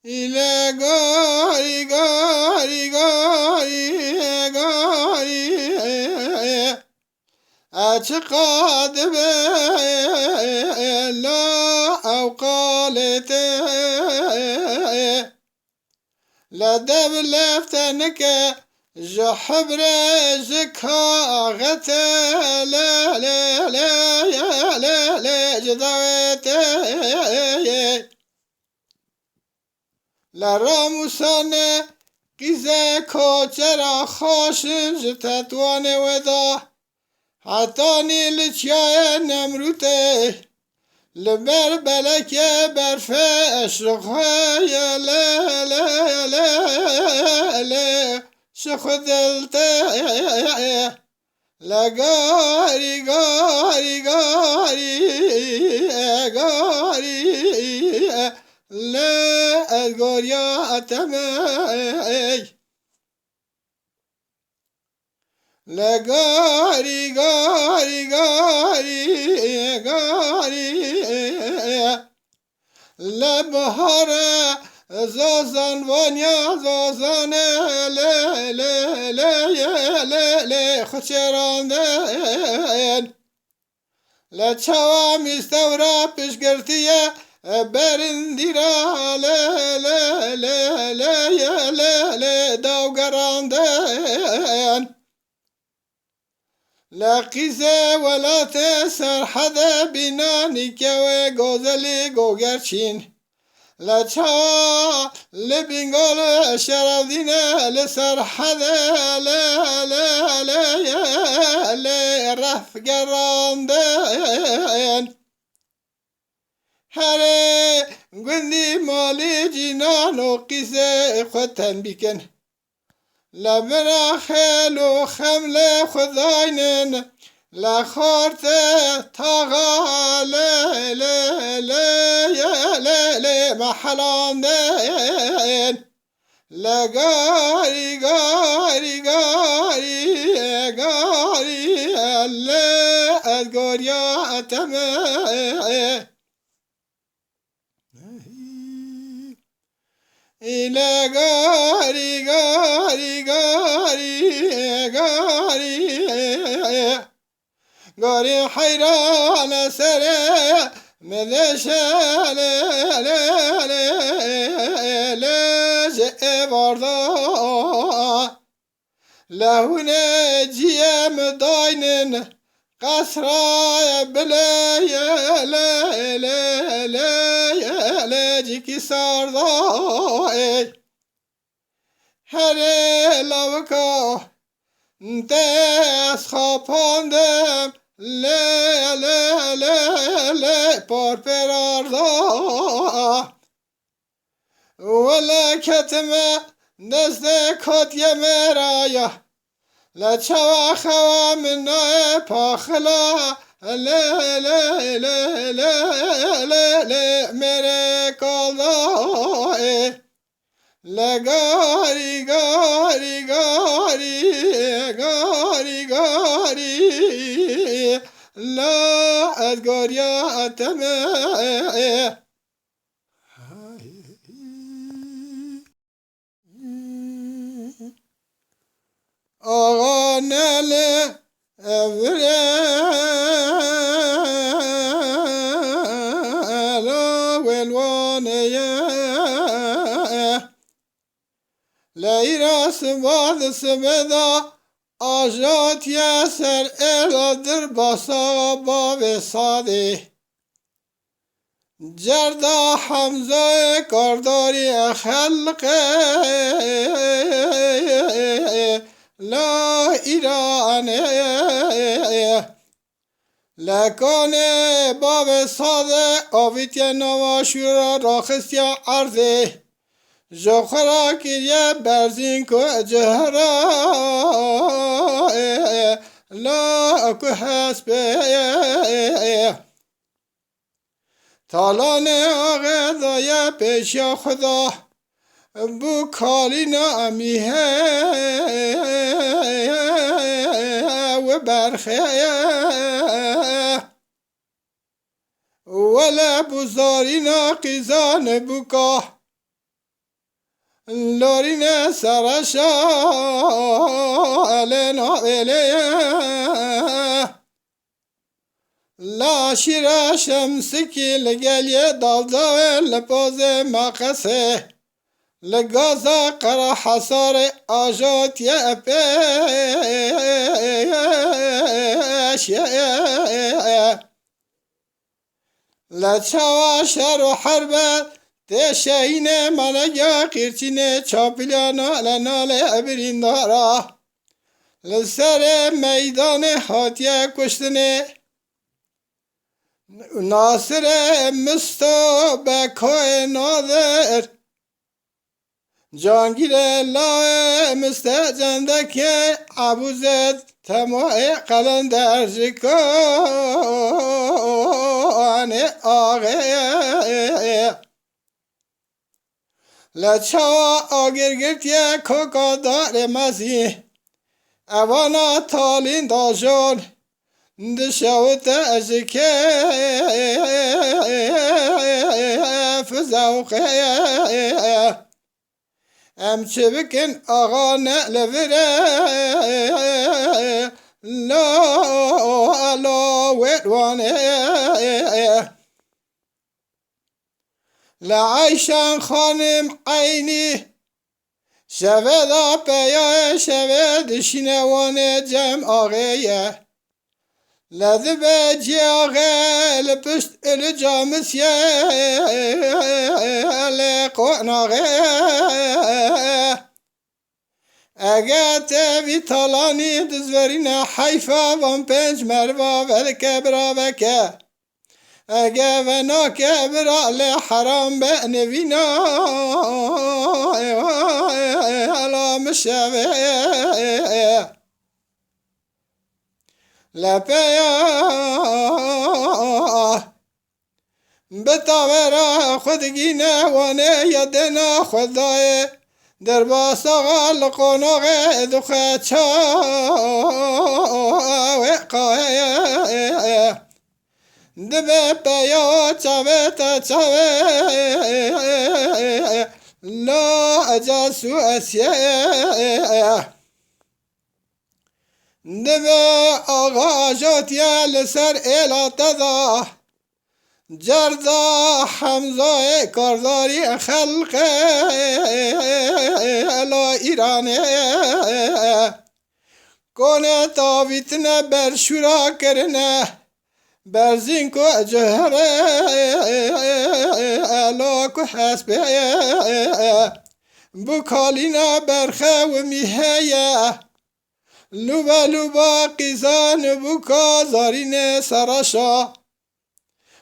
ile gari gari gari gari اعتقاد لا او قالته لا دب لفتنك جحبر زكاغته لا لا لا لا لا جدوته لا راموسانه قیزه کوچرا خوشن جتتوان ودا حتی نیلچیای نمروته لبر بلکه برفه اشرخه لا لا لا لا شخدلته لا گاری گاری گاری گاری لا الگوریا اتمی لا گاری گاری گاری گاری لا بهار زازان وانیا زازان لا لا لا لا لا خچراندن لا چوا میستورا پیشگرتیه برندیرا لا لا لا لا لا لا داوگراندن لا قیزه ولات سرحد بینانی که و گوزلی گوگرچین لا چا لبینگال شرافدینه لسرحد لا لا لا لا رفگراندن هره گندی مالی جینان و قیزه خودتن بیکن لا برا خیل و خمل خداینن لا خورت تاغا لا لا لا لا لا محلاندن لا گاری گاری گاری گاری لا ادگاریا اتمه إلى غاري غاري غاري غاري غاري حيران سري مدشال لا جاء برضا له نجي مداين قصراي بلا يا لا لا لا يا لا جيكي سارضاي هري لوكو دست خاپاندم لا لا لا لا پار پراردا ولا کتمه دست کتیه مرایا لا چوا خوا من پاخلا لا لا لا لا لا لا میرے کالا لا گاری گاری گاری گاری گاری لا ادگاریا اتمه آقا نله لا والوانيه لیرا سباد سبدا آجات یسر الا در باسا باب ساده جردا حمزه کارداری خلقه لا ایرانه لکانه باب ساده آویتی نواشورا راخستیا عرضه جخرا کریه برزین کو جهرا لا اکو حسبه تالان آغذای پیشیا خدا بو کالی نامیه و برخه ولا بزاری ناقیزان بکا لورین سرشا لنا بلیه لا شیرا شمسکی لگلی دالدا لپاز مقصه لگازا قرا حصار آجات یا پیش لچوا شر و حرب تشهین منگا قیرچین چاپیلانا لنال ابریندارا لسر میدان حاتیه کشتنه ناصر مستو بکای نادر جانگیر لا مستجنده که عبوزت تماع قلندر جکان آغه لچا آگرگرتیه کوکا دار مزی اوانا تالین داجون دشوت أجكي فزوقي أم شبكن أغانا لفرا لا ويرواني لعيشان خانم عيني شفدا بيا شفد شنوان جم آغيه لذب جاغي لبست الجامسيا لقوناغي اگت في طالاني دزورينا حيفا وان پنج مروا والكبرا وكا اگه ونا كبرا لحرام بنوينا على مشاوي لپیا بتاورا خودگی نوانه یدنا خدای در باساق لقوناغ دخه چا وقای دبه پیا چاوه تا چاوه لا اجاسو اسیه نبه آغا جاتیا لسر ایلاتدا جردا حمزه کارداری خلق الا ایرانه کنه تاویتنه بر شورا کرنه برزین کو جهره الا کو حسبه بکالینا برخه و میهیه لوبا لوبا قیزان بوکا زارین سراشا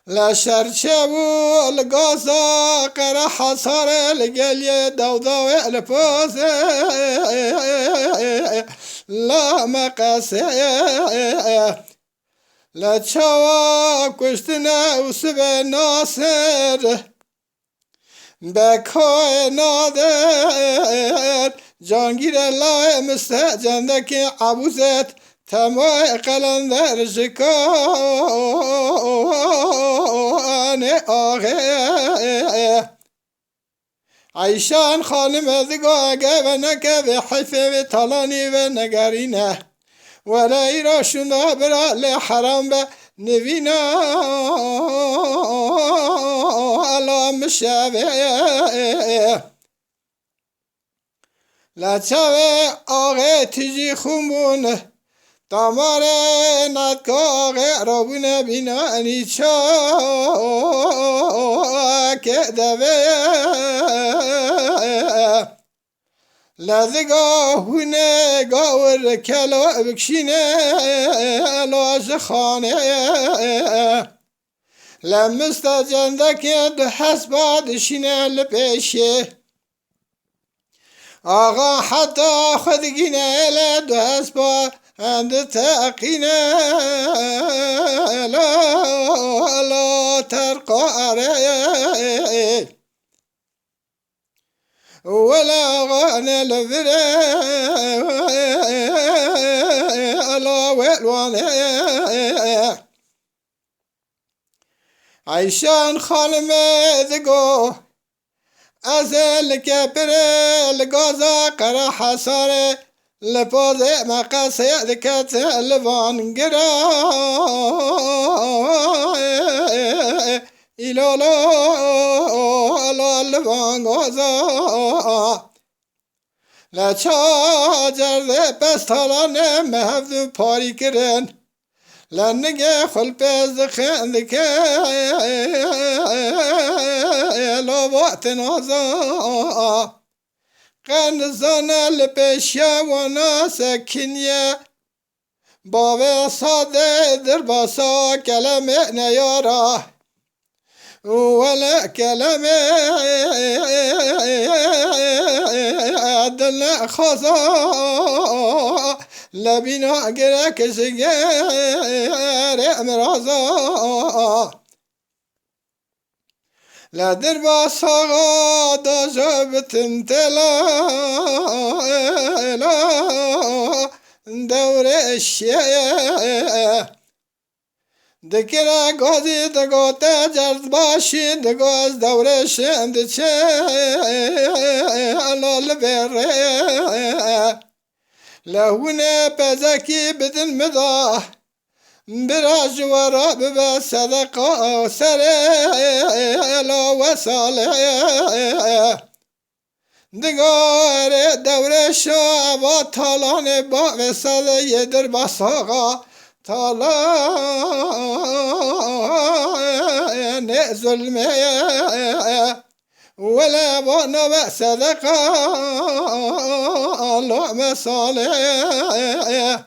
لشرچه بو لگازا قرا حصار لگلی دودا و الپاز لا مقاسه لچوا کشتنا وسب ناصر بکای نادر جانگیر لا مستجنده که عبوزت تماع قلندر جکان آغه عیشان خانم دگاگه و نکه و حیفه و طالانی و نگرینه ولی را شنده برا لحرام به نوینا علا مشوه لچاوه آغه تیجی خونبون داماره ندکا آغه رابونه بینا نیچا که دوه لذگا هونه گاور کلا بکشینه لاش خانه لمستا که دو حسبا دشینه لپیشه آقا حتی خودگینه لدو حسبا اند تقینه لا ترقى عليه ولا غانا لفرا لا والوانه عيشان خالم ذقو از الکپره لگازا قرا حساره لپازه مقصه دکت لوانگرا ایلالا لوانگازا لچا جرده پستالانه مهفدو پاری کرن لنگه خلپز خندکه لابات نازا قند زانه لپشیا وانا سکنیه باوه ساده در باسا کلمه نیارا ولا كلمة دل خزا لبنا قرك سجار امرازا لا دربا صغا دجبت انتلا دور الشيء دکره گازی دگوته جرد باشی دگاز دوره شند چه لال بره لهونه پزکی بدن مدا برا جوارا ببه صدقا سره لا وصاله دگاره دوره شا و تالان با وصاله یدر بساقا تالا نه ظلمه ولا وانا صدقه لعم صالح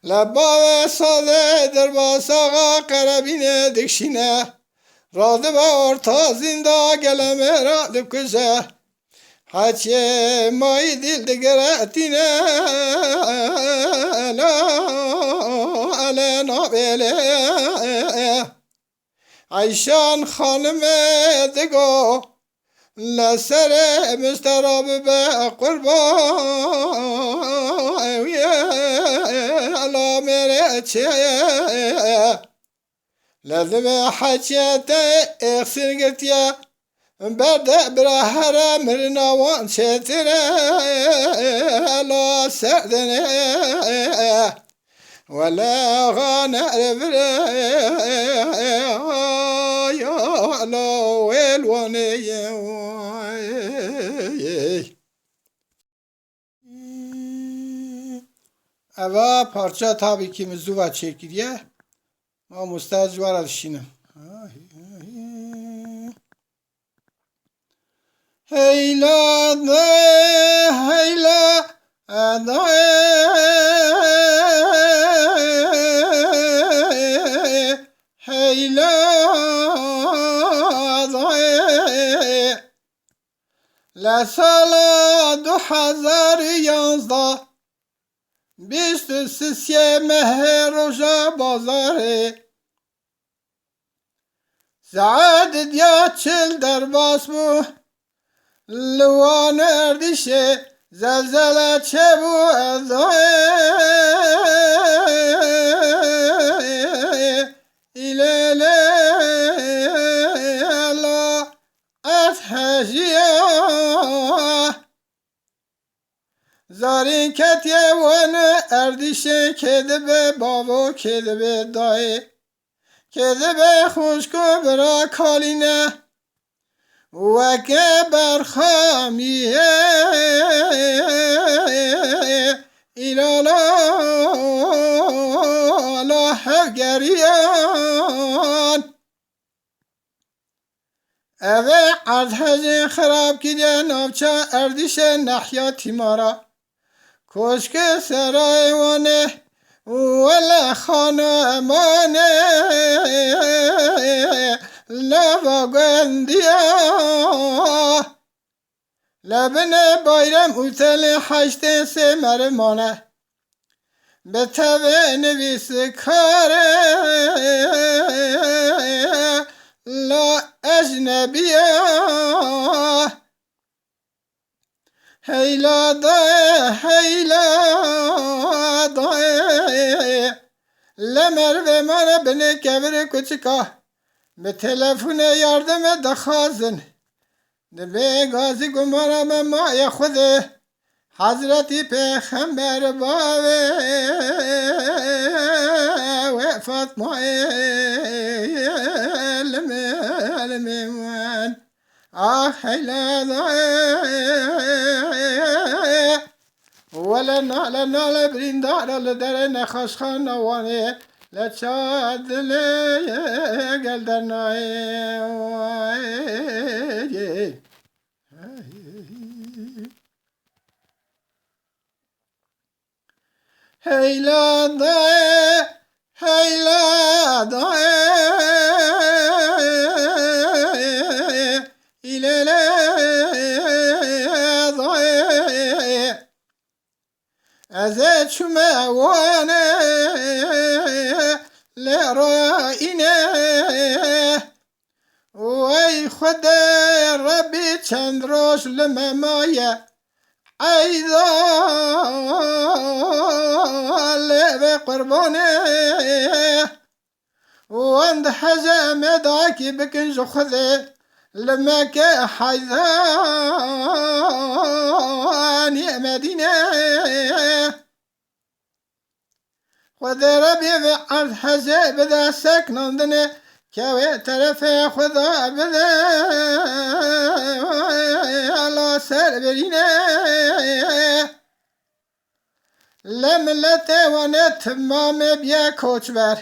لبا صالح در باساقا قربین دکشینه راده با ارتا زنده گلمه راده کشه حچه مای دل دگراتینه لا نابله عیشان خانم دگو لسر مستراب به قربان لا میره چه لازم حجت اخسر گرتیا برده برا هر مرنوان چتره لا سردنه ولا غانا بره يا لا ويلوني اوا پارچه تابی که مزوبا چکریه ما مستجوار الشینم هیلا هیلا هیلا لسال 2011 23 مهر روژا بازاره ساعت دیا 40 در باس بو لوان اردشه زلزله چه بو ایلیلی لا اتحجیه زارین کتیه ون اردشه کده به بابا کده به دایه کده به خوشکو برا کالینه وکه برخامیه ایلالا لا هفگریان اوه ارتحج خراب کده نابچه اردش نحیاتی مارا کشک سرایوانه ولا خانه امانه لوا گندیا لبن بایرم اوتل 8 سه مرمانه به تبه نویس کاره لا اجنبیه هیلا دای هیلا دای لمر به من بنه کبر کوچکا به تلفن یاردم دخوازن دبی گازی گمارم مای خوده حضرتی پیغمبر باوی و فاطمه المن هیلا ولا نالا برندار لدر نخاش خانوانی لچاد لی قلدرنای هیلا دای هیلا دای ایلیلی دای از چمه وانه لرائینه وی خود ربی چند روش لممایه ایدا لب قربانه واند حزم داكي بكنج خذي لما كحيزان يا مدينة خذ ربي بعد حزب بدا سكن دني كوي ترفي خذا بدا على سر برينه لملت وانت مام بیا کوچبر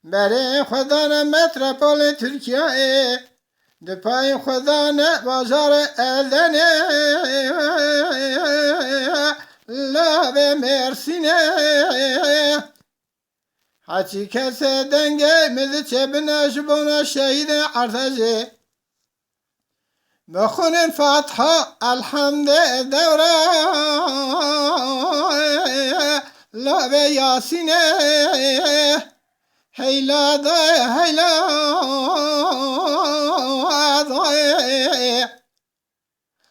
برای خدا نه متروپول ترکیه دپای خدا نه بازار ادنه لاب مرسینه هرچی کس دنگه مده چه بناش بنا شهید ارتجه بخونن فاتحه الحمد دوره لاب یاسینه هیلا دای هیلا دای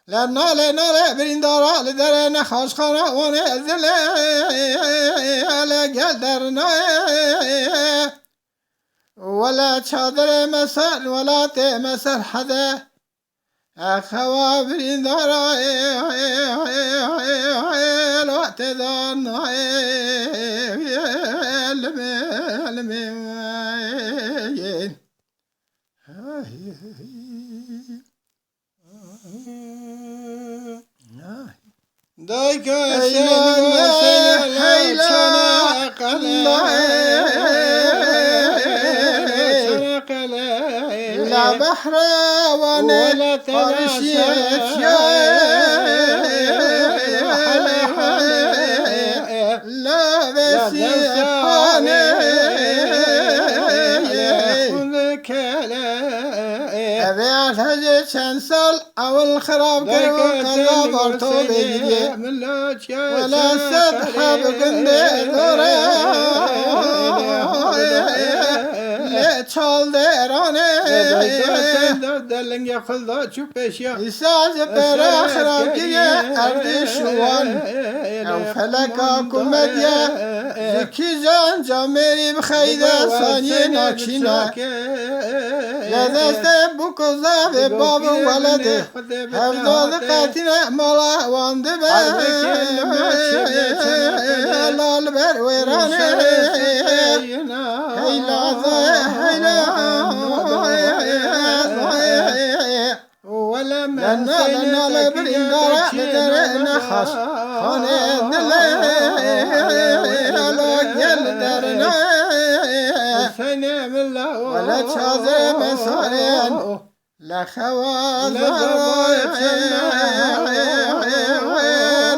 لناله بریندارا لدر نخاش خانه وانه ازله لگل درنای ولا چادر مسر ولا تمسر حدا اخوا بریندارا الوقت دانای دايك لا بحر ولا قرشية لا بسيحاني أبيع الهجي چند سال اول خراب کرد قضا بر تو بگیره ولا سبحه بگنده دوره چال درانه دلنگ خلدا چوبشیا ایساز پر خراب گیه اردشوان او فلکا کمدیه زکی جان جامری بخیده ثانیه ناکشینا یا دست بکوزا به باب ولده هفداد قطینه مالا وانده به لال بر ویرانه هیلا هیلا لنا لبرندارا لدرنا خاص خانه دله لوجل درنا ولا تشاذر مسارين لا خوال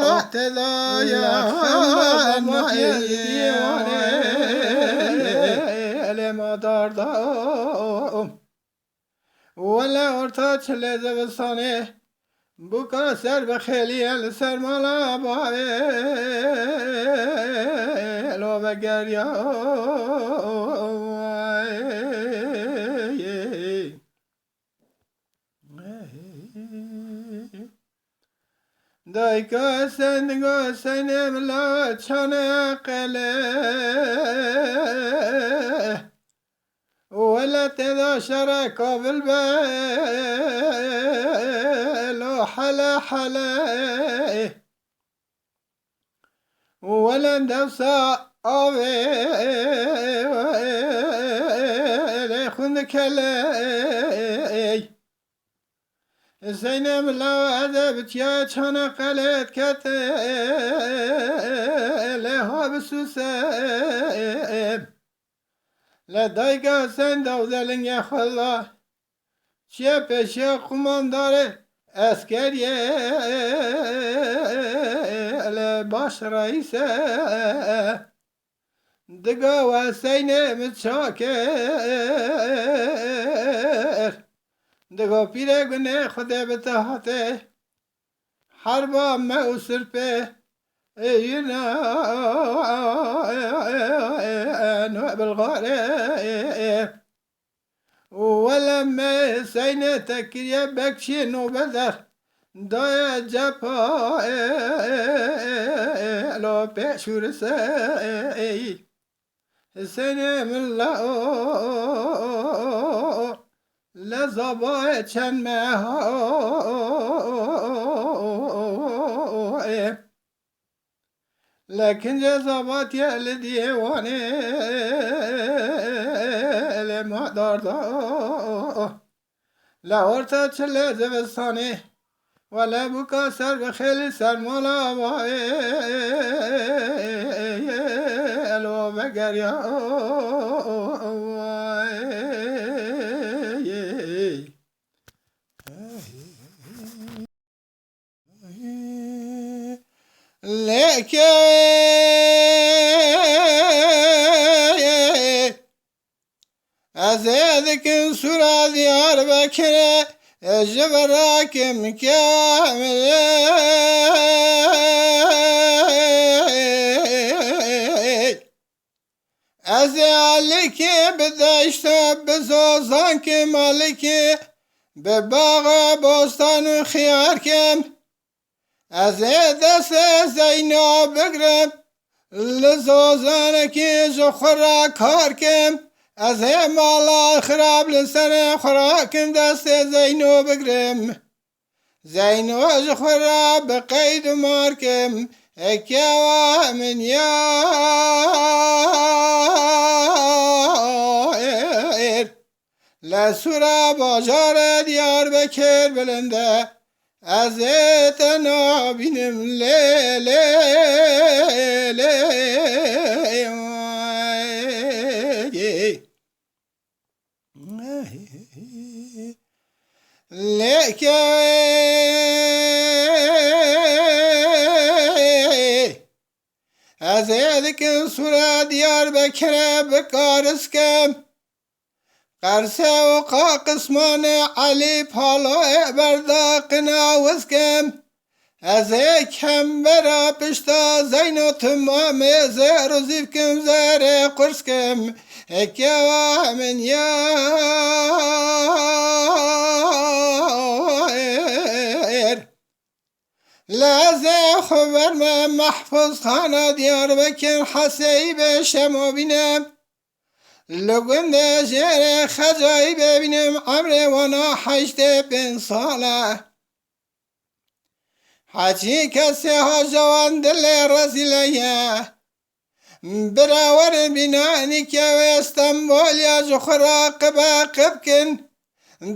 رحت ضايع لما داردم ولا ارتاج لزبستانه بوكا سر بخيلي السر مالا باوي لو بگريا دايكا سندگا سنم لا چنقله ولا تذا شرك بالبيت حلا حلا ولن دفسا آوه خندك لي زينب لو أدبت يا كان قلت كت لها بسوسم لدايقا سندو ذلن يا خلا چه پیشه قماندار اسکریه باش رئیسه دگا و سینه متشاکر دگا پیره گنه خدا بتاحته حربا ما سرپه اینا نوع بالغاره ولما سينا تكريا بكشين وبدر دايا جابا لو بشور ساي سينا من الله لزبا چن مها لكن جزابات يا لديواني لما داردا لا ورتا چله زبستاني ولا بكا سر بخيل سر مولا الو بگر يا أزيدك سورة ديار بكرة جبراك مكامل أزيالك بدأشت بزوزانك مالك بباغ بوستان خياركم أزيد زينو بقرب لزوزانك زخرا كاركم از مالا خراب لسن خراکم دست زینو بگرم زینو از خراب بقید مارکم اکیوا من یار لسورا بازار دیار بکر بلنده از تنا بینم لی از ذکر سورا دیار بکره بکارسکم قرصه و قسمان علی پالا برداق ناوزکم از کم برا پشتا زینو تمام زر و زیفکم زر قرسکم اکیوا من یار لازه خبر من محفوظ خانه دیار بکن حسیب شما بینم لگن ده جر خجایی ببینم عمر وانا 85 ساله حچی کسی ها جوان دل رزیلیه براور بینانی که و استنبول یا جخرا قبا قبکن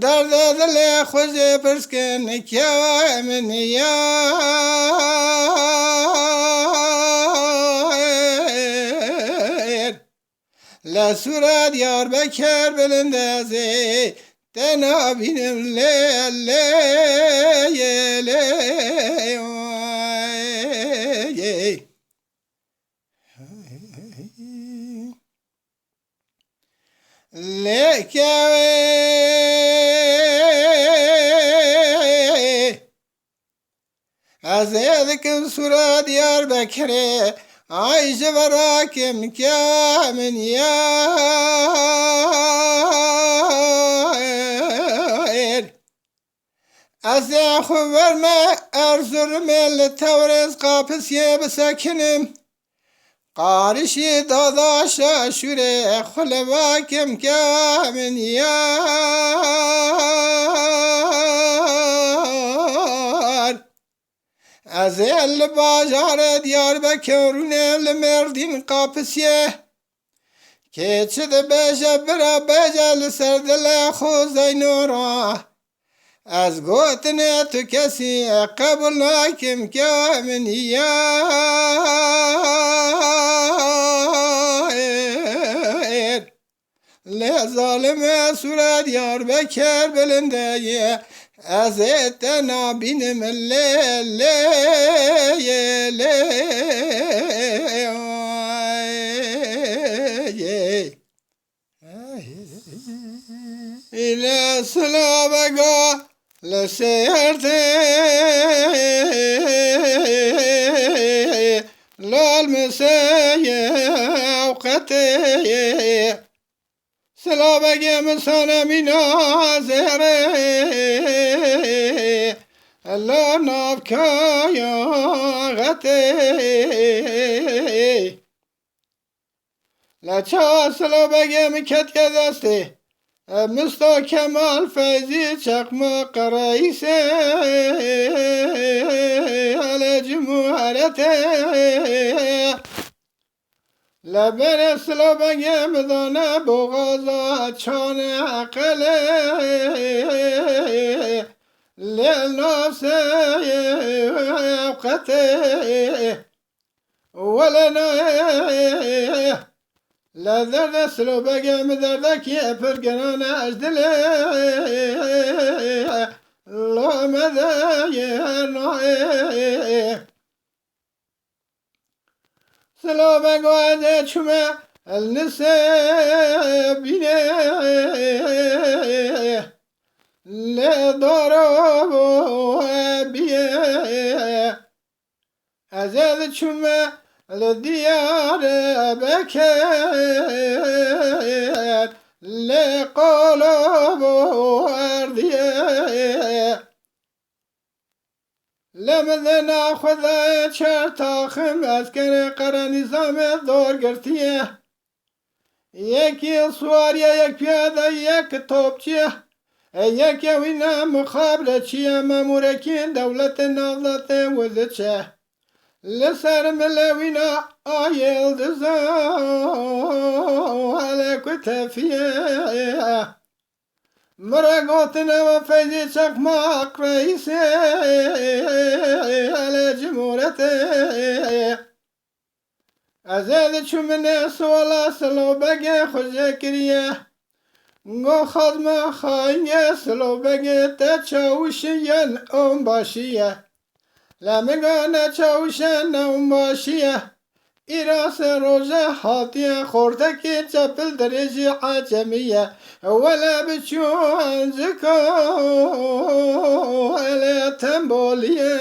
درد دل خوش پرسکن که و من یار لسورا دیار بکر بلندازی تنا بینم از ذکر سورا دیار بکره عایش براکم که من یار از خبر ما ارزرم لتورز قاپسیه بسکنم قارشی داداشا شوره خلواکم که من یار از ال باجار دیار بکرونه لمردین قاپسیه که چه ده بیجه برا بیجه لسر دل خوزینورا از گوتن تو کسی قبول نکم که من یار لی ظالم صورت یار بکر بلنده از اتنا بینم إلى سلامك لسيرتي لا المسايا وقتي سلامك مسانا من زهري لا نبكى يا غتي لا چا سلامك مكت كدستي مستا کمال فیضی چقماق رئیسه علی جمهورته لبر سلابه مدانه بغازا چان عقله لناسه اوقته ولنه لا درد سلو بگم دردکی پرگنان اجدله لا مده نای سلو بگو از چومه النسه بینه لدارو بیه از چومه لديار بكر لقلوب أرضيه لمن ناخذ شرطاخم أسكن قرن نظام دور قرتيه يكي صواريا يك بيادا يك توبتيه يك وينا مخابرة شيا ماموركين دولة نهضة وذتشه لسر ملوينا يلدزو على كتفيه مرقوتنا وفيدي شقماق رئيسي على جمهورته أزاد شو من سوالا سلو بقى خجاكريه نو خدمة خاينة سلو بقى تشاوشيا باشيه لمگان چاوشن نوماشیه ایراس روژه حاطیه خورده که چپل درجی عجمیه ولا بچون زکو ولا تنبولیه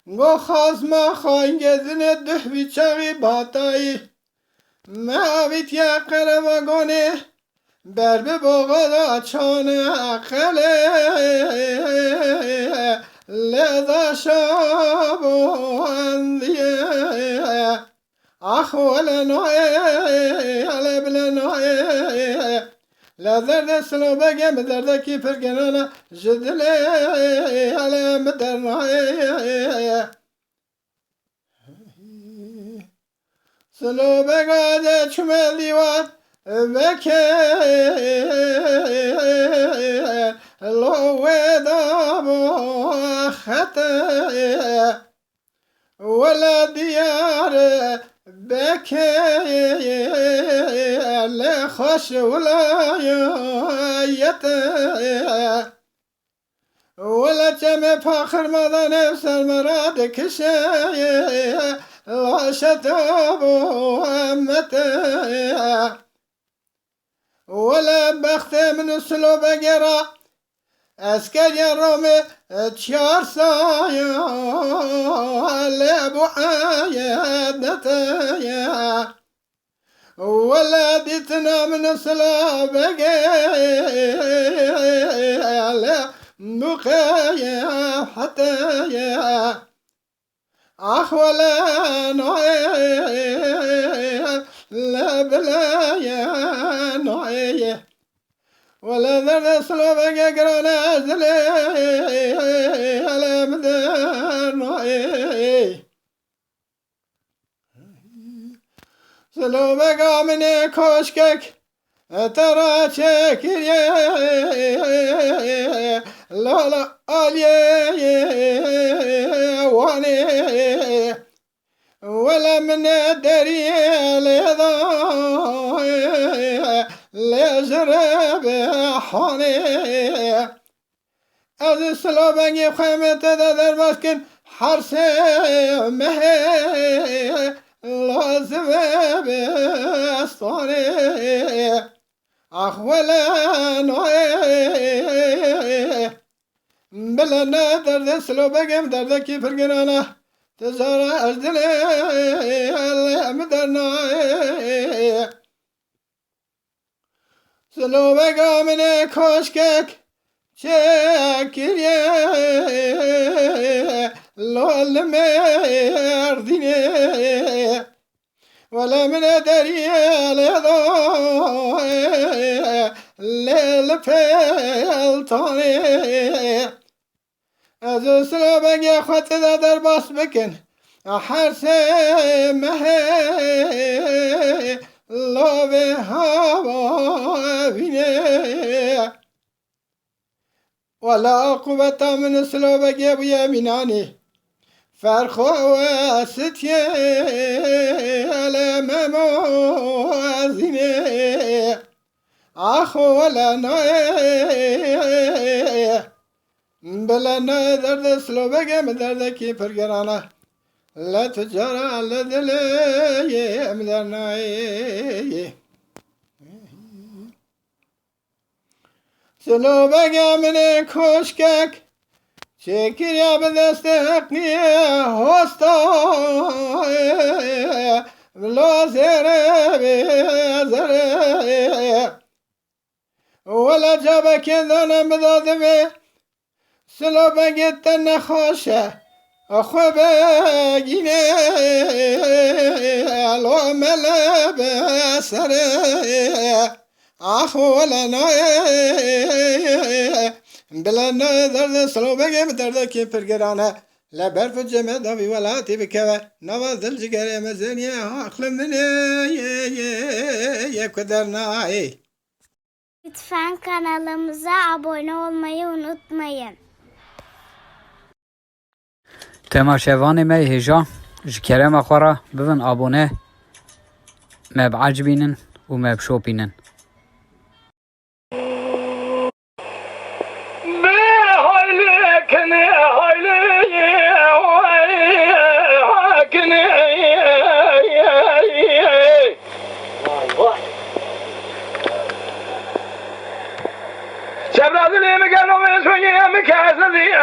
گو خازما خواهنگ زنه ده بیچاقی باتایی معاویت یا قربگانه بر به بغدا چان عقله لذا شابو عندي أخوال نوعي على بلا نوعي لا ذرد سلو بقى مدرد كيف الجنانة جدلي على مدر نوعي سلو بقى ده شمال ديوان بكي لو دابو خطا ولا ديار بكي لا خش ولا يتا ولا جمع فاخر ماذا نفس المراد كشي لا شتابو متى ولا بخت من سلو بقرا اسكر يا رومي تشار سايا لابو عيادتايا ولا ديتنا من سلو بقرا مقايا حتى اخ ولا نوعي لا بلا يا نوعي ولا درد سلوبك قران أزلي على مدار سلوبك من كوشكك ترى شكر لا لا علي واني ولا من الدري لذا لجرب حاني از سلوبنگی خیمت در مسکن حرس مه لازم بستاني أخولا نوعي بلنا درد سلوبكم دردكي فرقنا تزارع أجدلي اللي مدرنا سلوبكم من كوشكك شاكر لو المرديني ولا من دري لذا للفلطاني از سلوبك يا خط در باس بكن حرس مهي لو بهوا بيني ولا قوة من سلوبك يا بيا مناني فرخو ستي على موازيني أخو ولا نوي بلا نوي درد سلوبك من دردكي فرقرانا لا تجارة على دلي من نوي سلوبك من كوشكك شكر يا بدست حقني هستا بلا زر ولا جابك ذنب ذنبي سلوبك تنخوشه أخو بقيني لو ملب سري أخو ولا نوي بلا درد سلوبك دردكي فرقرانا لا برف الجمع دبي ولا تبكوا نواز الجقر مزنيا أخل مني يقدرنا Lütfen kanalımıza abone olmayı unutmayın. تماشاوان ما هجا جكرم أخورا بفن أبونه ما بعجبينن وما بشوبينن شبرا ذلي مكانو من سوية مكاسدي